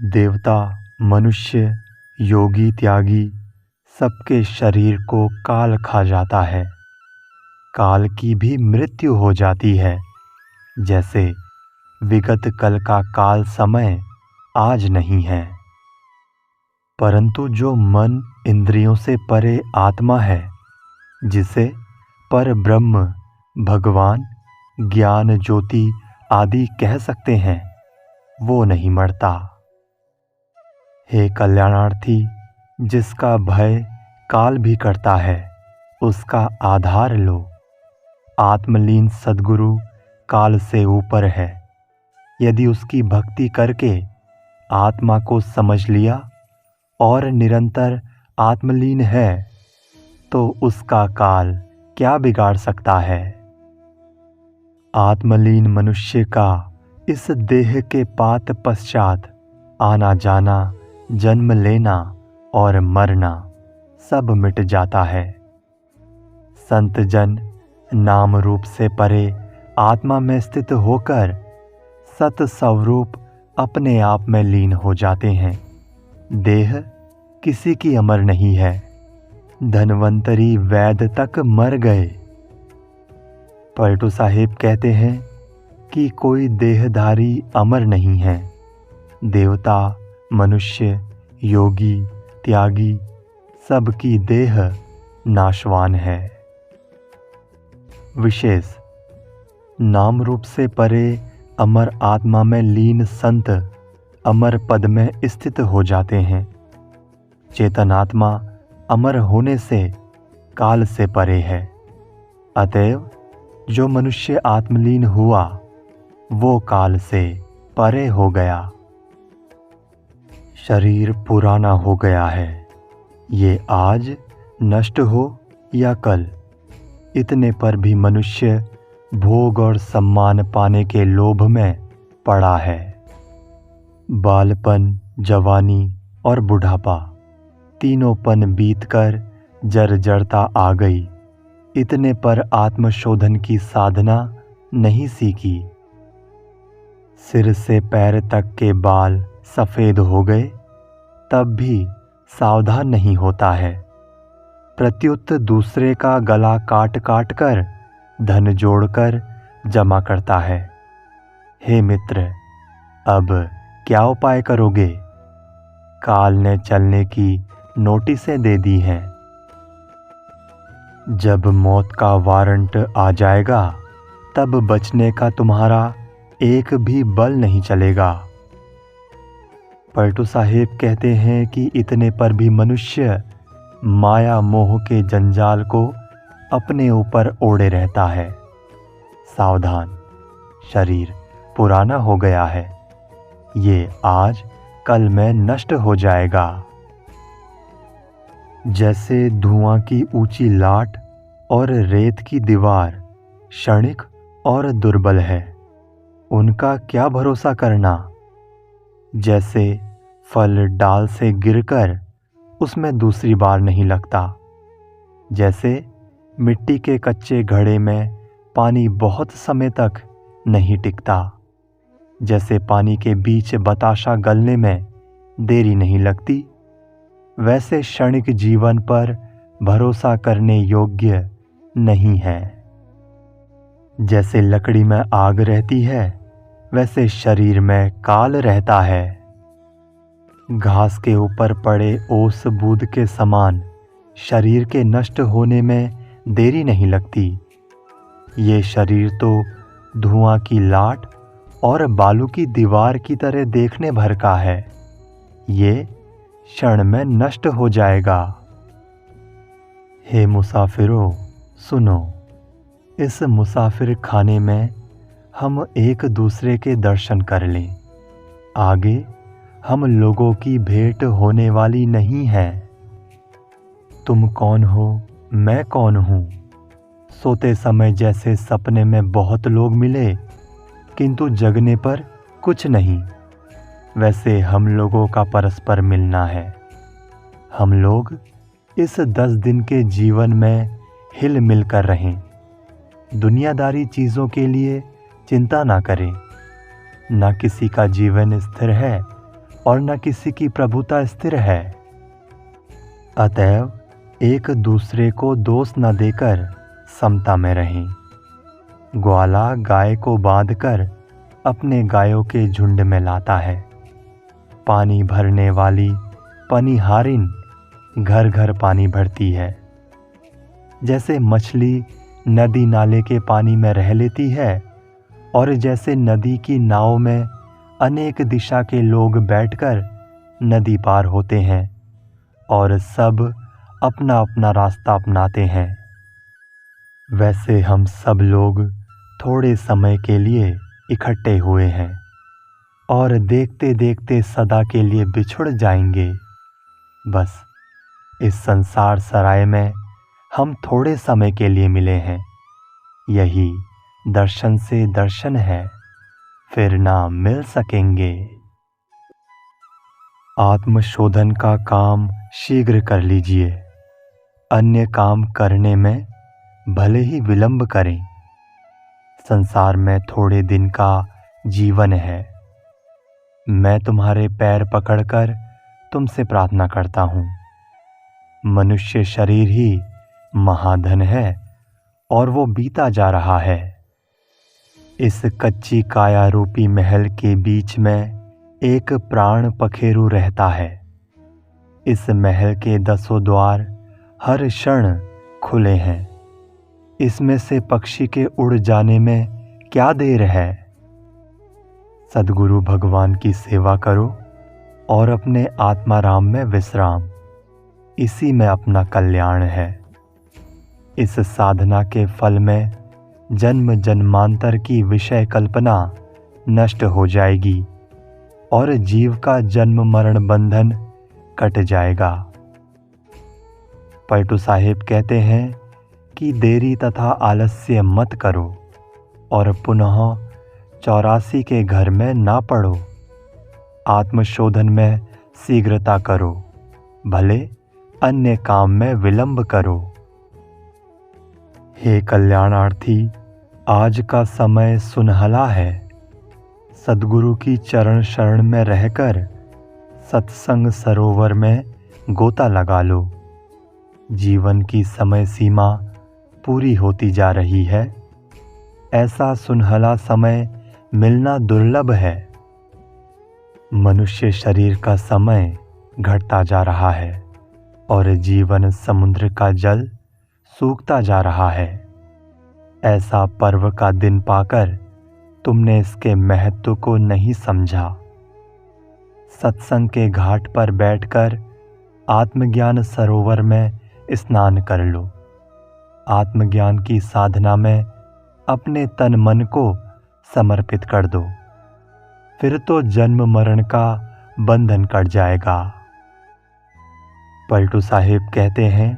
देवता, मनुष्य, योगी, त्यागी सबके शरीर को काल खा जाता है। काल की भी मृत्यु हो जाती है। जैसे विगत कल का काल समय आज नहीं है। परंतु जो मन इंद्रियों से परे आत्मा है, जिसे पर ब्रह्म, भगवान, ज्ञान ज्योति आदि कह सकते हैं, वो नहीं मरता। हे कल्याणार्थी, जिसका भय काल भी करता है, उसका आधार लो। आत्मलीन सद्गुरु काल से ऊपर है। यदि उसकी भक्ति करके आत्मा को समझ लिया और निरंतर आत्मलीन है, तो उसका काल क्या बिगाड़ सकता है। आत्मलीन मनुष्य का इस देह के पात पश्चात आना जाना, जन्म लेना और मरना सब मिट जाता है। संत जन नाम रूप से परे आत्मा में स्थित होकर सत स्वरूप अपने आप में लीन हो जाते हैं। देह किसी की अमर नहीं है। धन्वंतरी वैद्य तक मर गए। पलटू साहिब कहते हैं कि कोई देहधारी अमर नहीं है। देवता, मनुष्य, योगी, त्यागी सबकी देह नाशवान है। विशेष नाम रूप से परे अमर आत्मा में लीन संत अमर पद में स्थित हो जाते हैं। चेतन आत्मा अमर होने से काल से परे है। अतएव जो मनुष्य आत्मलीन हुआ, वो काल से परे हो गया। शरीर पुराना हो गया है। ये आज नष्ट हो या कल, इतने पर भी मनुष्य भोग और सम्मान पाने के लोभ में पड़ा है। बालपन, जवानी और बुढ़ापा तीनों पन बीतकर जर्जरता आ गई। इतने पर आत्मशोधन की साधना नहीं सीखी। सिर से पैर तक के बाल सफ़ेद हो गए, तब भी सावधान नहीं होता है। प्रत्युत दूसरे का गला काट काट कर धन जोड़कर जमा करता है। हे मित्र, अब क्या उपाय करोगे? काल ने चलने की नोटिसें दे दी हैं। जब मौत का वारंट आ जाएगा, तब बचने का तुम्हारा एक भी बल नहीं चलेगा। पलटू साहिब कहते हैं कि इतने पर भी मनुष्य माया मोह के जंजाल को अपने ऊपर ओढ़े रहता है। सावधान, शरीर पुराना हो गया है। ये आज कल में नष्ट हो जाएगा। जैसे धुआं की ऊंची लाट और रेत की दीवार क्षणिक और दुर्बल है, उनका क्या भरोसा करना। जैसे फल डाल से गिरकर उसमें दूसरी बार नहीं लगता। जैसे मिट्टी के कच्चे घड़े में पानी बहुत समय तक नहीं टिकता। जैसे पानी के बीच बताशा गलने में देरी नहीं लगती, वैसे क्षणिक जीवन पर भरोसा करने योग्य नहीं है। जैसे लकड़ी में आग रहती है, वैसे शरीर में काल रहता है। घास के ऊपर पड़े ओस बूंद के समान शरीर के नष्ट होने में देरी नहीं लगती। ये शरीर तो धुआं की लाट और बालू की दीवार की तरह देखने भर का है। ये क्षण में नष्ट हो जाएगा। हे मुसाफिरों, सुनो। इस मुसाफिर खाने में हम एक दूसरे के दर्शन कर लें। आगे हम लोगों की भेंट होने वाली नहीं है। तुम कौन हो, मैं कौन हूँ। सोते समय जैसे सपने में बहुत लोग मिले, किंतु जगने पर कुछ नहीं, वैसे हम लोगों का परस्पर मिलना है। हम लोग इस 10 दिन के जीवन में हिल मिल कर रहें। दुनियादारी चीज़ों के लिए चिंता ना करें। न किसी का जीवन स्थिर है और न किसी की प्रभुता स्थिर है। अतएव एक दूसरे को दोष न देकर समता में रहें। ग्वाला गाय को बांधकर अपने गायों के झुंड में लाता है। पानी भरने वाली पनिहारिन घर घर पानी भरती है। जैसे मछली नदी नाले के पानी में रह लेती है और जैसे नदी की नाव में अनेक दिशा के लोग बैठकर नदी पार होते हैं और सब अपना अपना रास्ता अपनाते हैं, वैसे हम सब लोग थोड़े समय के लिए इकट्ठे हुए हैं और देखते देखते सदा के लिए बिछुड़ जाएंगे। बस इस संसार सराय में हम थोड़े समय के लिए मिले हैं। यही दर्शन से दर्शन है, फिर ना मिल सकेंगे। आत्मशोधन का काम शीघ्र कर लीजिए। अन्य काम करने में भले ही विलंब करें। संसार में थोड़े दिन का जीवन है। मैं तुम्हारे पैर पकड़कर तुमसे प्रार्थना करता हूँ। मनुष्य शरीर ही महाधन है और वो बीता जा रहा है। इस कच्ची काया रूपी महल के बीच में एक प्राण पखेरु रहता है। इस महल के 10 द्वार हर क्षण खुले हैं। इसमें से पक्षी के उड़ जाने में क्या देर है। सद्गुरु भगवान की सेवा करो और अपने आत्माराम में विश्राम, इसी में अपना कल्याण है। इस साधना के फल में जन्म जन्मांतर की विषय कल्पना नष्ट हो जाएगी और जीव का जन्म मरण बंधन कट जाएगा। पलटू साहिब कहते हैं कि देरी तथा आलस्य मत करो और पुनः 84 के घर में ना पड़ो। आत्मशोधन में शीघ्रता करो, भले अन्य काम में विलंब करो। हे कल्याणार्थी, आज का समय सुनहला है। सद्गुरु की चरण शरण में रहकर सत्संग सरोवर में गोता लगा लो। जीवन की समय सीमा पूरी होती जा रही है। ऐसा सुनहला समय मिलना दुर्लभ है। मनुष्य शरीर का समय घटता जा रहा है और जीवन समुद्र का जल सूखता जा रहा है। ऐसा पर्व का दिन पाकर तुमने इसके महत्व को नहीं समझा। सत्संग के घाट पर बैठकर आत्मज्ञान सरोवर में स्नान कर लो। आत्मज्ञान की साधना में अपने तन मन को समर्पित कर दो, फिर तो जन्म मरण का बंधन कट जाएगा। पलटू साहिब कहते हैं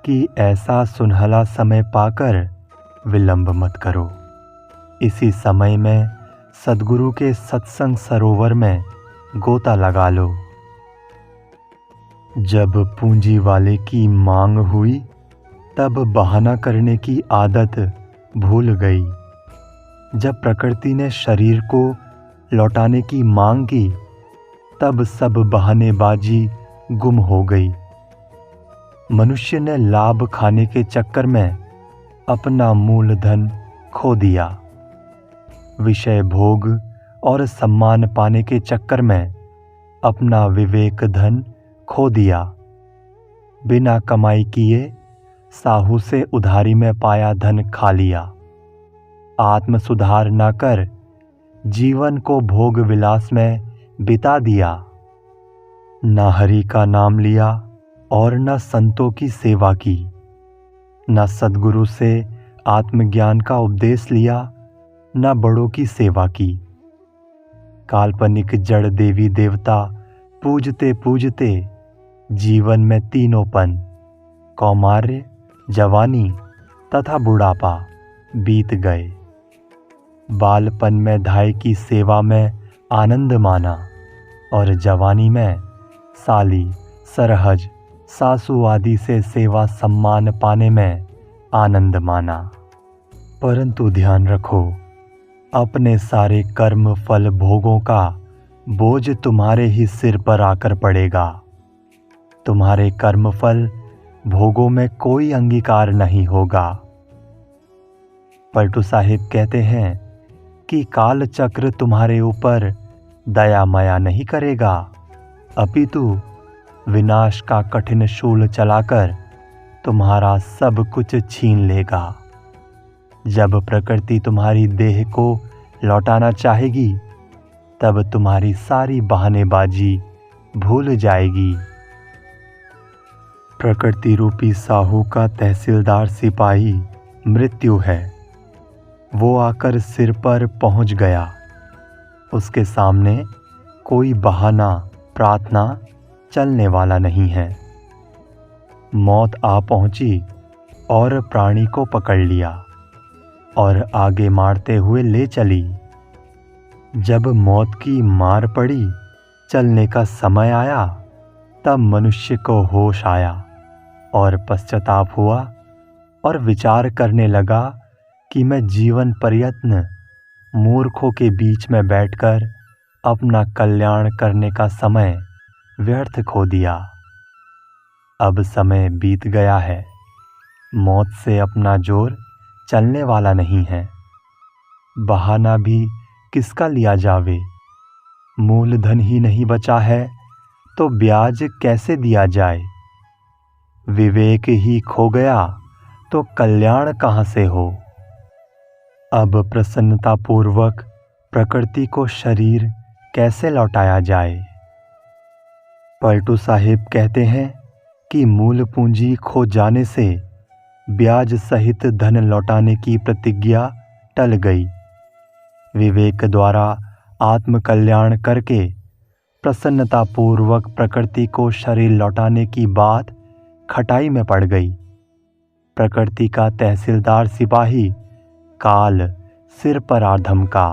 कि ऐसा सुनहला समय पाकर विलंब मत करो। इसी समय में सद्गुरु के सत्संग सरोवर में गोता लगा लो। जब पूंजी वाले की मांग हुई तब बहाना करने की आदत भूल गई। जब प्रकृति ने शरीर को लौटाने की मांग की तब सब बहानेबाजी गुम हो गई। मनुष्य ने लाभ खाने के चक्कर में अपना मूलधन खो दिया। विषय भोग और सम्मान पाने के चक्कर में अपना विवेक धन खो दिया। बिना कमाई किए साहू से उधारी में पाया धन खा लिया। आत्म सुधार न कर जीवन को भोग विलास में बिता दिया। न हरि का नाम लिया और न संतों की सेवा की। न सद्गुरु से आत्मज्ञान का उपदेश लिया, न बड़ों की सेवा की। काल्पनिक जड़ देवी देवता पूजते पूजते जीवन में तीनोंपन, कौमार्य, जवानी तथा बुढ़ापा बीत गए। बालपन में धाय की सेवा में आनंद माना और जवानी में साली, सरहज, सासू आदि से सेवा सम्मान पाने में आनंद माना। परंतु ध्यान रखो, अपने सारे कर्म फल भोगों का बोझ तुम्हारे ही सिर पर आकर पड़ेगा। तुम्हारे कर्मफल भोगों में कोई अंगीकार नहीं होगा। पलटू साहिब कहते हैं कि काल चक्र तुम्हारे ऊपर दया माया नहीं करेगा, अपितु विनाश का कठिन शूल चलाकर तुम्हारा सब कुछ छीन लेगा। जब प्रकृति तुम्हारी देह को लौटाना चाहेगी, तब तुम्हारी सारी बहानेबाजी भूल जाएगी। प्रकृति रूपी साहू का तहसीलदार सिपाही मृत्यु है। वो आकर सिर पर पहुंच गया। उसके सामने कोई बहाना प्रार्थना चलने वाला नहीं है। मौत आ पहुंची और प्राणी को पकड़ लिया और आगे मारते हुए ले चली। जब मौत की मार पड़ी, चलने का समय आया, तब मनुष्य को होश आया और पश्चाताप हुआ और विचार करने लगा कि मैं जीवन पर्यंत मूर्खों के बीच में बैठकर अपना कल्याण करने का समय व्यर्थ खो दिया। अब समय बीत गया है। मौत से अपना जोर चलने वाला नहीं है। बहाना भी किसका लिया जावे। मूलधन ही नहीं बचा है तो ब्याज कैसे दिया जाए। विवेक ही खो गया तो कल्याण कहाँ से हो। अब प्रसन्नतापूर्वक प्रकृति को शरीर कैसे लौटाया जाए। पलटू साहिब कहते हैं कि मूल पूंजी खो जाने से ब्याज सहित धन लौटाने की प्रतिज्ञा टल गई। विवेक द्वारा आत्म कल्याण करके प्रसन्नतापूर्वक प्रकृति को शरीर लौटाने की बात खटाई में पड़ गई। प्रकृति का तहसीलदार सिपाही काल सिर पर आ धमका।